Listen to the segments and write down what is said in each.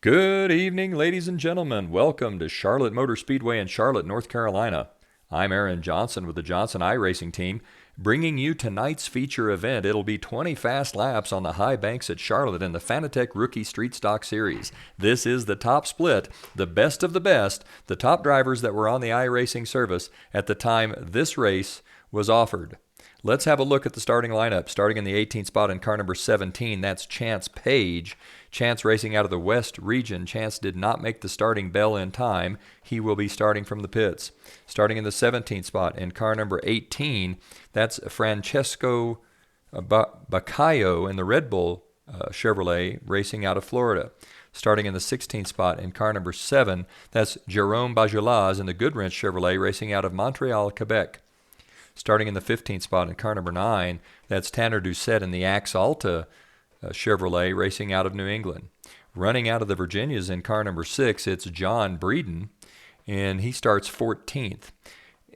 Good evening, ladies and gentlemen. Welcome to Charlotte Motor Speedway in Charlotte, North Carolina. I'm Aaron Johnson with the Johnson iRacing team, bringing you tonight's feature event. It'll be 20 fast laps on the high banks at Charlotte in the Fanatec Rookie Street Stock Series. This is the top split, the best of the best, the top drivers that were on the iRacing service at the time this race was offered. Let's have a look at the starting lineup. Starting in the 18th spot in car number 17, that's Chance Page. Chance racing out of the West region. Chance did not make the starting bell in time. He will be starting from the pits. Starting in the 17th spot in car number 18, that's Francesco Baccaio in the Red Bull Chevrolet racing out of Florida. Starting in the 16th spot in car number 7, that's Jerome Bajulaz in the Goodwrench Chevrolet racing out of Montreal, Quebec. Starting in the 15th spot in car number 9, that's Tanner Doucette in the Axe Alta Chevrolet racing out of New England. Running out of the Virginias in car number 6, it's John Breeden, and he starts 14th.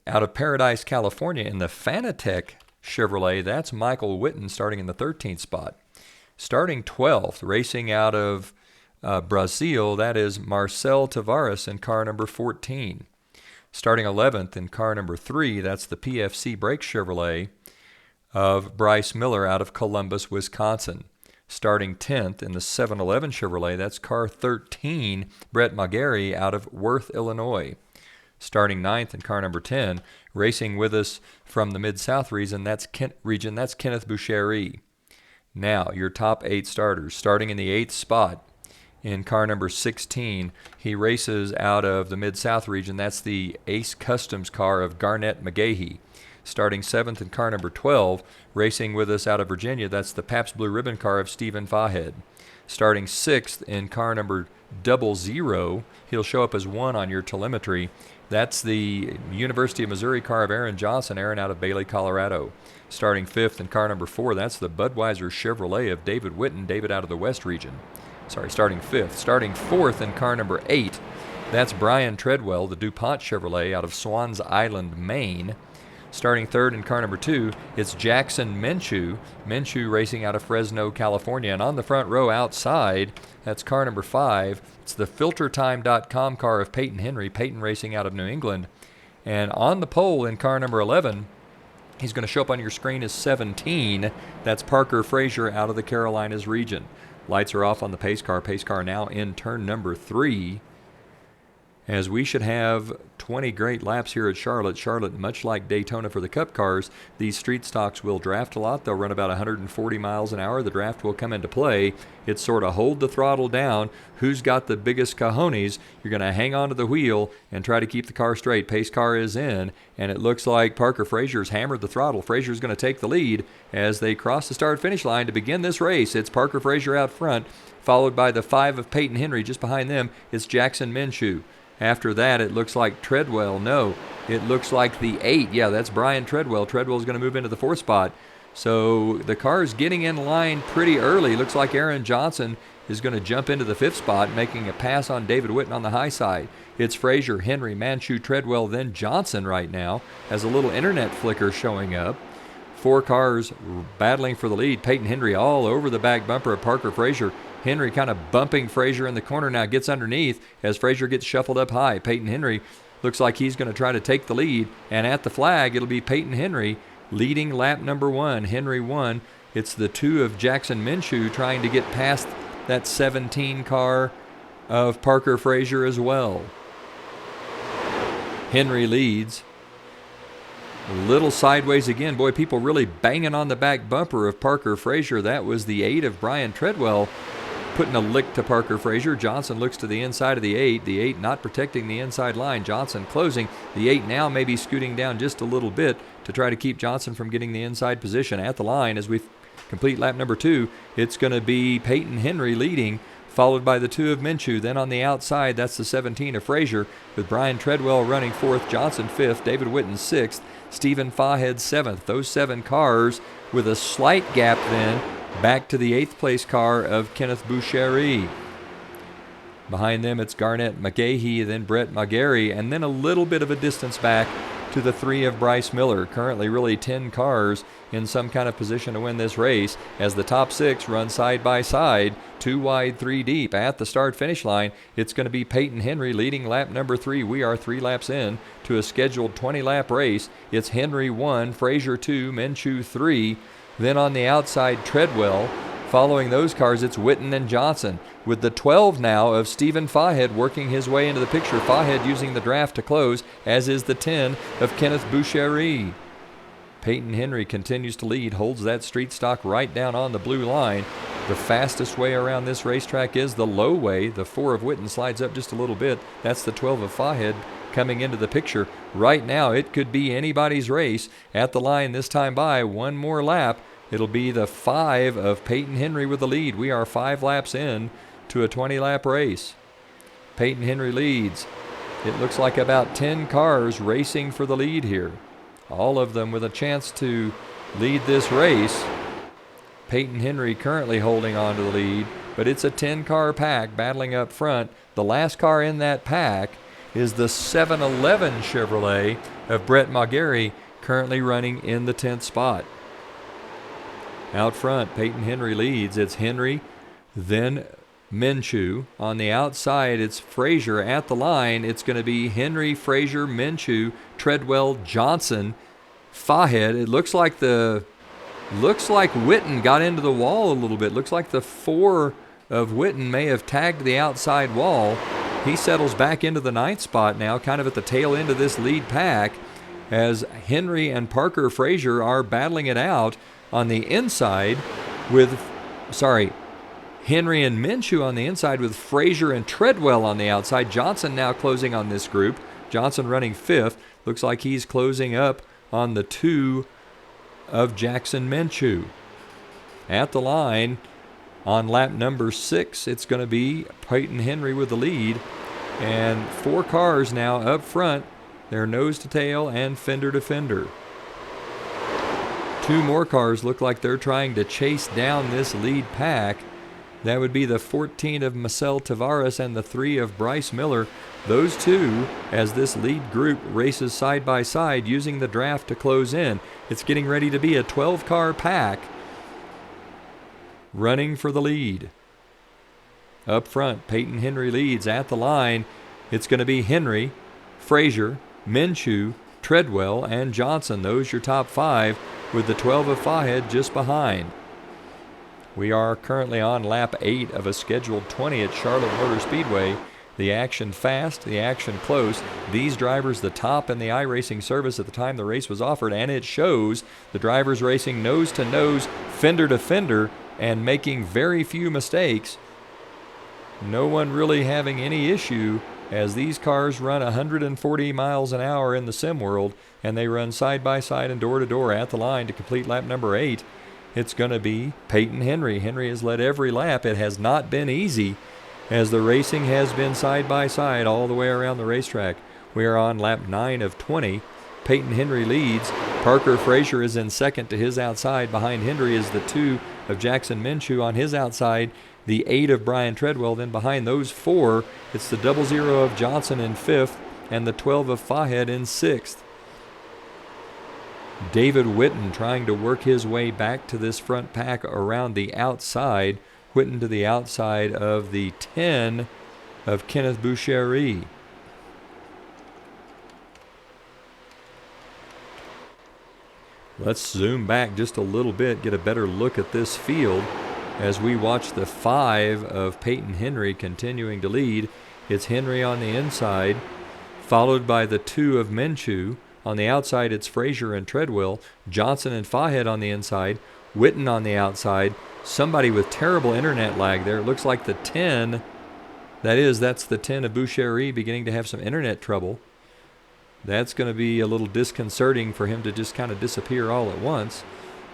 Out of Paradise, California in the Fanatec Chevrolet, that's Michael Witten starting in the 13th spot. Starting 12th, racing out of Brazil, that is Marcel Tavares in car number 14. Starting 11th in car number 3, that's the PFC Brake Chevrolet of Bryce Miller out of Columbus, Wisconsin. Starting 10th in the 711 Chevrolet, that's car 13, Brett Magheri out of Worth, Illinois. Starting 9th in car number 10, racing with us from the Mid-South region, that's Kenneth Boucherie. Now, your top 8 starters. Starting in the 8th spot, in car number 16, he races out of the Mid-South region. That's the Ace Customs car of Garnett McGahee. Starting 7th in car number 12, racing with us out of Virginia, that's the Pabst Blue Ribbon car of Stephen Fahed. Starting 6th in car number 00, he'll show up as 1 on your telemetry. That's the University of Missouri car of Aaron Johnson, Aaron out of Bailey, Colorado. Starting 5th in car number 4, that's the Budweiser Chevrolet of David Witten, David out of the West region. Starting 5th. Starting 4th in car number 8, that's Brian Treadwell, the DuPont Chevrolet out of Swans Island, Maine. Starting 3rd in car number 2, it's Jackson Menchu racing out of Fresno, California. And on the front row outside, that's car number 5. It's the FilterTime.com car of Payton Henry, Payton racing out of New England. And on the pole in car number 11, he's going to show up on your screen as 17. That's Parker Frazier out of the Carolinas region. Lights are off on the pace car. Pace car now in turn number 3. As we should have 20 great laps here at Charlotte. Charlotte, much like Daytona for the Cup cars, these street stocks will draft a lot. They'll run about 140 miles an hour. The draft will come into play. It's sort of hold the throttle down. Who's got the biggest cojones? You're going to hang onto the wheel and try to keep the car straight. Pace car is in, and it looks like Parker Frazier's hammered the throttle. Frazier's going to take the lead as they cross the start-finish line to begin this race. It's Parker Frazier out front, followed by the 5 of Payton Henry. Just behind them, it's Jackson Menchu. After that, it looks like Treadwell. No, it looks like the 8. Yeah, that's Brian Treadwell. Treadwell's going to move into the 4th spot. So the car is getting in line pretty early. Looks like Aaron Johnson is going to jump into the 5th spot, making a pass on David Witten on the high side. It's Frazier, Henry, Manchu, Treadwell, then Johnson right now, as a little internet flicker showing up. 4 cars battling for the lead. Payton Henry all over the back bumper of Parker Frazier. Henry kind of bumping Frazier in the corner now, gets underneath as Frazier gets shuffled up high. Payton Henry looks like he's going to try to take the lead, and at the flag it'll be Payton Henry leading lap number 1. Henry won. It's the 2 of Jackson Menchu trying to get past that 17 car of Parker Frazier as well. Henry leads. A little sideways again. Boy, people really banging on the back bumper of Parker Frazier. That was the 8 of Brian Treadwell putting a lick to Parker Frazier. Johnson looks to the inside of the 8. The 8 not protecting the inside line. Johnson closing. The 8 now maybe scooting down just a little bit to try to keep Johnson from getting the inside position. At the line as we complete lap number 2, it's going to be Payton Henry leading, followed by the 2 of Menchu. Then on the outside, that's the 17 of Frazier, with Brian Treadwell running 4th, Johnson 5th, David Witten 6th, Stephen Fahed 7th. Those 7 cars with a slight gap then back to the 8th place car of Kenneth Boucherie. Behind them, it's Garnett McGahee, then Brett Magheri, and then a little bit of a distance back to the 3 of Bryce Miller. Currently really 10 cars in some kind of position to win this race as the top 6 run side by side, 2 wide, 3 deep. At the start-finish line, it's going to be Payton Henry leading lap number 3. We are 3 laps in to a scheduled 20-lap race. It's Henry 1, Frazier 2, Minshew 3. Then on the outside, Treadwell. Following those cars, it's Witten and Johnson, with the 12 now of Stephen Fahed working his way into the picture. Fahed using the draft to close, as is the 10 of Kenneth Boucherie. Payton Henry continues to lead, holds that street stock right down on the blue line. The fastest way around this racetrack is the low way. The 4 of Witten slides up just a little bit. That's the 12 of Fahed coming into the picture. Right now, it could be anybody's race. At the line this time by, one more lap. It'll be the 5 of Payton Henry with the lead. We are 5 laps in to a 20-lap race. Payton Henry leads. It looks like about 10 cars racing for the lead here. All of them with a chance to lead this race. Payton Henry currently holding on to the lead, but it's a 10-car pack battling up front. The last car in that pack is the 711 Chevrolet of Brett Maugeri, currently running in the 10th spot. Out front, Payton Henry leads. It's Henry, then Minshew. On the outside, it's Frazier. At the line, it's going to be Henry, Frazier, Minshew, Treadwell, Johnson, Fahed. It looks like Witten got into the wall a little bit. Looks like the 4 of Witten may have tagged the outside wall. He settles back into the 9th spot now, kind of at the tail end of this lead pack, as Henry and Parker Frazier are battling it out on the inside with, Henry and Minshew on the inside with Frazier and Treadwell on the outside. Johnson now closing on this group. Johnson running 5th. Looks like he's closing up on the 2 of Jackson Minshew. At the line, on lap number 6, it's going to be Payton Henry with the lead. And 4 cars now up front. They're nose to tail and fender to fender. 2 more cars look like they're trying to chase down this lead pack. That would be the 14 of Marcel Tavares and the 3 of Bryce Miller. Those 2, as this lead group races side by side using the draft to close in. It's getting ready to be a 12-car pack running for the lead. Up front, Payton Henry leads. At the line, it's going to be Henry, Frazier, Minshew, Treadwell, and Johnson. Those your top 5, with the 12 of Fahed just behind. We are currently on lap 8 of a scheduled 20 at Charlotte Motor Speedway. The action fast, the action close. These drivers the top in the iRacing service at the time the race was offered, and it shows. The drivers racing nose to nose, fender to fender, and making very few mistakes. No one really having any issue as these cars run 140 miles an hour in the sim world, and they run side by side and door to door. At the line to complete lap number 8, it's going to be Payton Henry. Henry has led every lap. It has not been easy, as the racing has been side by side all the way around the racetrack. We are on lap 9 of 20. Payton Henry leads. Parker Frazier is in second to his outside. Behind Henry is the 2 of Jackson Minshew on his outside. The 8 of Brian Treadwell. Then behind those 4, it's the 00 of Johnson in 5th and the 12 of Fahed in 6th. David Witten trying to work his way back to this front pack around the outside. Witten to the outside of the 10 of Kenneth Boucherie. Let's zoom back just a little bit, get a better look at this field as we watch the 5 of Payton Henry continuing to lead. It's Henry on the inside, followed by the 2 of Minshew. On the outside, it's Frazier and Treadwell. Johnson and Fahed on the inside. Witten on the outside. Somebody with terrible internet lag there. It looks like the 10, that's the 10 of Boucherie beginning to have some internet trouble. That's going to be a little disconcerting for him to just kind of disappear all at once.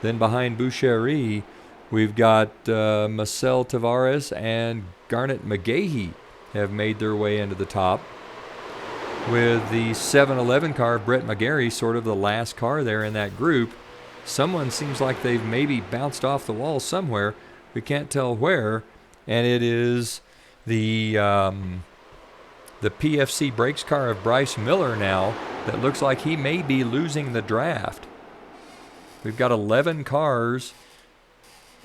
Then behind Boucherie, we've got Marcel Tavares and Garnet McGahee have made their way into the top, with the 711 car of Brett Maugeri sort of the last car there in that group. Someone seems like they've maybe bounced off the wall somewhere. We can't tell where. And it is the the PFC Brakes car of Bryce Miller now that looks like he may be losing the draft. We've got 11 cars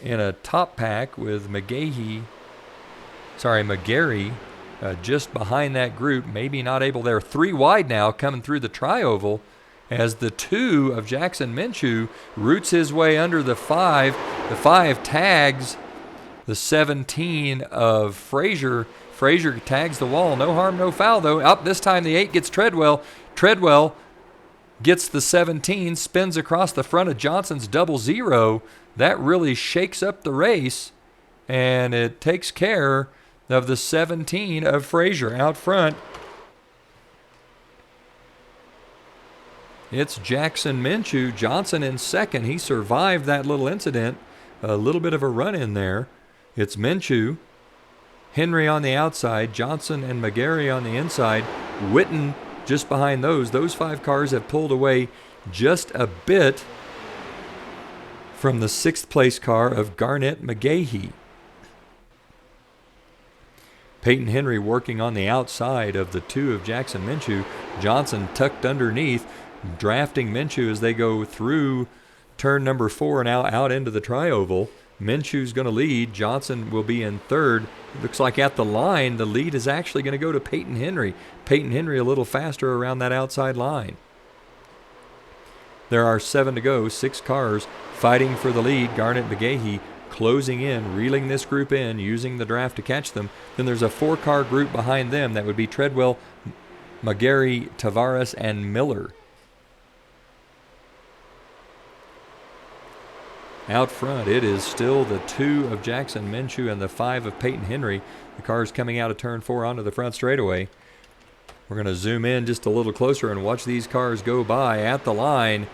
in a top pack with McGarry just behind that group. Maybe not able there. 3 wide now coming through the tri-oval as the 2 of Jackson Minshew roots his way under the 5. The 5 tags the 17 of Frazier. Frazier tags the wall. No harm, no foul, though. Up this time the 8 gets Treadwell. Treadwell gets the 17, spins across the front of Johnson's 00. That really shakes up the race, and it takes care of the 17 of Frazier out front. It's Jackson Minshew. Johnson in second. He survived that little incident. A little bit of a run in there. It's Minshew. Henry on the outside. Johnson and McGarry on the inside. Witten just behind those. Those 5 cars have pulled away just a bit from the 6th place car of Garnett McGahee. Payton Henry working on the outside of the 2 of Jackson Minshew. Johnson tucked underneath, drafting Minshew as they go through turn number 4 now out into the tri-oval. Minshew's going to lead. Johnson will be in third. It looks like at the line, the lead is actually going to go to Payton Henry. Payton Henry a little faster around that outside line. There are 7 to go, 6 cars fighting for the lead. Garnett McGahee closing in, reeling this group in, using the draft to catch them. Then there's a 4-car group behind them. That would be Treadwell, McGarry, Tavares, and Miller. Out front, it is still the 2 of Jackson Minshew and the 5 of Payton Henry. The cars coming out of turn 4 onto the front straightaway. We're going to zoom in just a little closer and watch these cars go by at the line.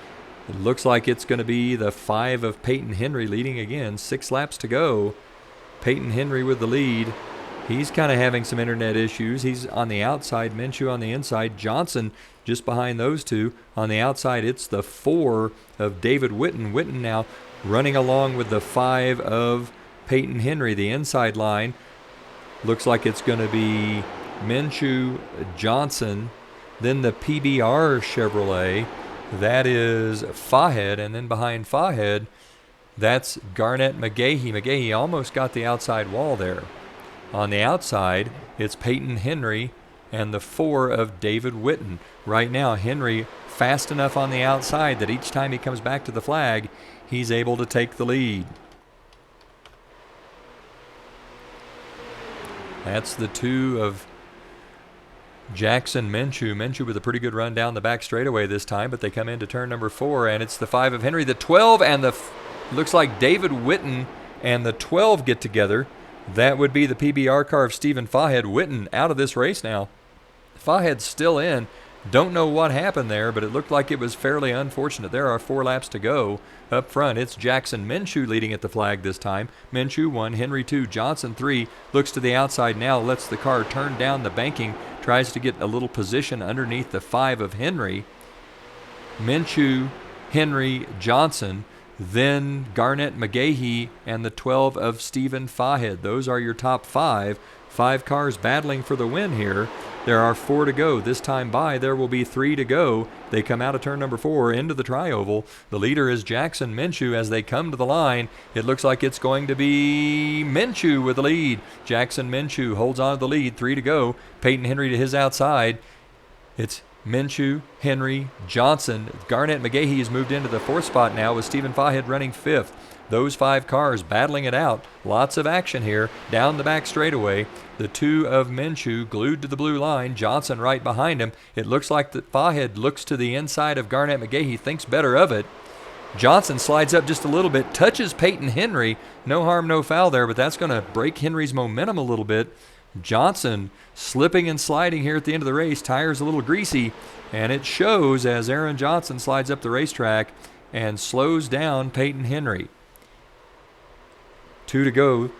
It looks like it's going to be the 5 of Payton Henry leading again. 6 laps to go. Payton Henry with the lead. He's kind of having some internet issues. He's on the outside, Minshew on the inside. Johnson just behind those 2. On the outside, it's the 4 of David Witten. Witten now running along with the 5 of Payton Henry. The inside line looks like it's going to be Minshew, Johnson, then the PBR Chevrolet. That is Fahed, and then behind Fahed, that's Garnett McGahee. McGahee almost got the outside wall there. On the outside, it's Payton Henry and the 4 of David Witten. Right now, Henry fast enough on the outside that each time he comes back to the flag, he's able to take the lead. That's the 2 of Jackson Minshew. Minshew with a pretty good run down the back straightaway this time, but they come into turn number 4, and it's the 5 of Henry. The 12 and the looks like David Witten and the 12 get together. That would be the PBR car of Stephen Fahed. Witten out of this race now. Fahed's still in. Don't know what happened there, but it looked like it was fairly unfortunate. There are 4 laps to go. Up front, it's Jackson Minshew leading at the flag this time. Minshew 1, Henry 2, Johnson 3. Looks to the outside now, lets the car turn down the banking, tries to get a little position underneath the 5 of Henry. Minshew, Henry, Johnson, then Garnett McGahee, and the 12 of Stephen Fahed. Those are your top 5. 5 cars battling for the win here. There are 4 to go. This time by, there will be 3 to go. They come out of turn number 4 into the tri-oval. The leader is Jackson Minshew as they come to the line. It looks like it's going to be Minshew with the lead. Jackson Minshew holds on to the lead. 3 to go. Payton Henry to his outside. It's Minshew, Henry, Johnson. Garnett McGahee has moved into the 4th spot now with Stephen Fahed running 5th. Those 5 cars battling it out. Lots of action here down the back straightaway. The 2 of Minshew glued to the blue line. Johnson right behind him. It looks like that Fahed looks to the inside of Garnett McGahee, thinks better of it. Johnson slides up just a little bit, touches Payton Henry. No harm, no foul there, but that's going to break Henry's momentum a little bit. Johnson slipping and sliding here at the end of the race. Tires a little greasy, and it shows as Aaron Johnson slides up the racetrack and slows down Payton Henry. 2 to go.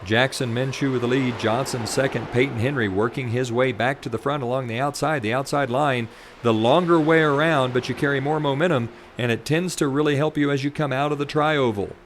Jackson Minshew with the lead. Johnson second. Payton Henry working his way back to the front along the outside line. The longer way around, but you carry more momentum, and it tends to really help you as you come out of the tri-oval.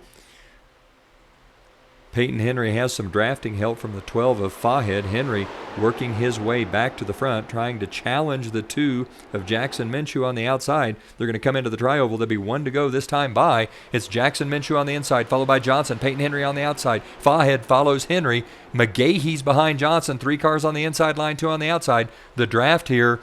Payton Henry has some drafting help from the 12 of Fahed. Henry working his way back to the front, trying to challenge the 2 of Jackson Minshew on the outside. They're going to come into the tri-oval. There'll be 1 to go this time by. It's Jackson Minshew on the inside, followed by Johnson. Payton Henry on the outside. Fahed follows Henry. McGahee's behind Johnson. 3 cars on the inside line, 2 on the outside. The draft here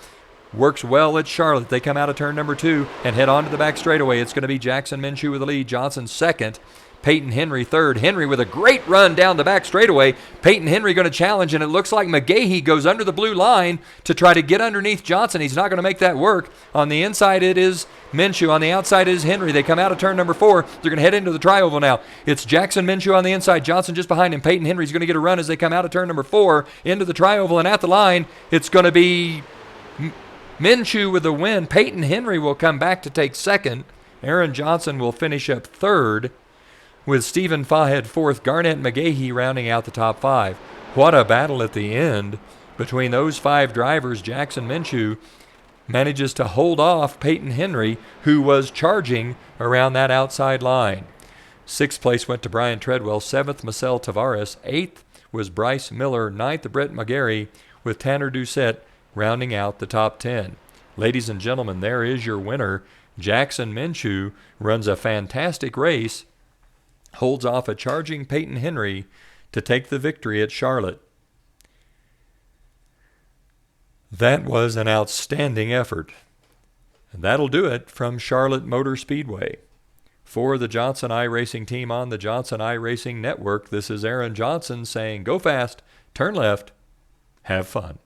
works well at Charlotte. They come out of turn number 2 and head on to the back straightaway. It's going to be Jackson Minshew with the lead. Johnson second. Payton Henry third. Henry with a great run down the back straightaway. Payton Henry going to challenge, and it looks like McGahee goes under the blue line to try to get underneath Johnson. He's not going to make that work. On the inside it is Minshew. On the outside is Henry. They come out of turn number 4. They're going to head into the tri-oval now. It's Jackson Minshew on the inside. Johnson just behind him. Payton Henry's going to get a run as they come out of turn number 4 into the tri-oval, and at the line it's going to be Minshew with the win. Payton Henry will come back to take second. Aaron Johnson will finish up third, with Stephen Fahed fourth, Garnett McGahee rounding out the top 5. What a battle at the end between those 5 drivers. Jackson Minshew manages to hold off Payton Henry, who was charging around that outside line. 6th place went to Brian Treadwell, 7th Marcel Tavares, 8th was Bryce Miller, 9th Brett McGarry, with Tanner Doucette rounding out the top 10. Ladies and gentlemen, there is your winner. Jackson Minshew runs a fantastic race, holds off a charging Payton Henry to take the victory at Charlotte. That was an outstanding effort. And that'll do it from Charlotte Motor Speedway. For the Johnson iRacing team on the Johnson iRacing Network, this is Aaron Johnson saying, go fast, turn left, have fun.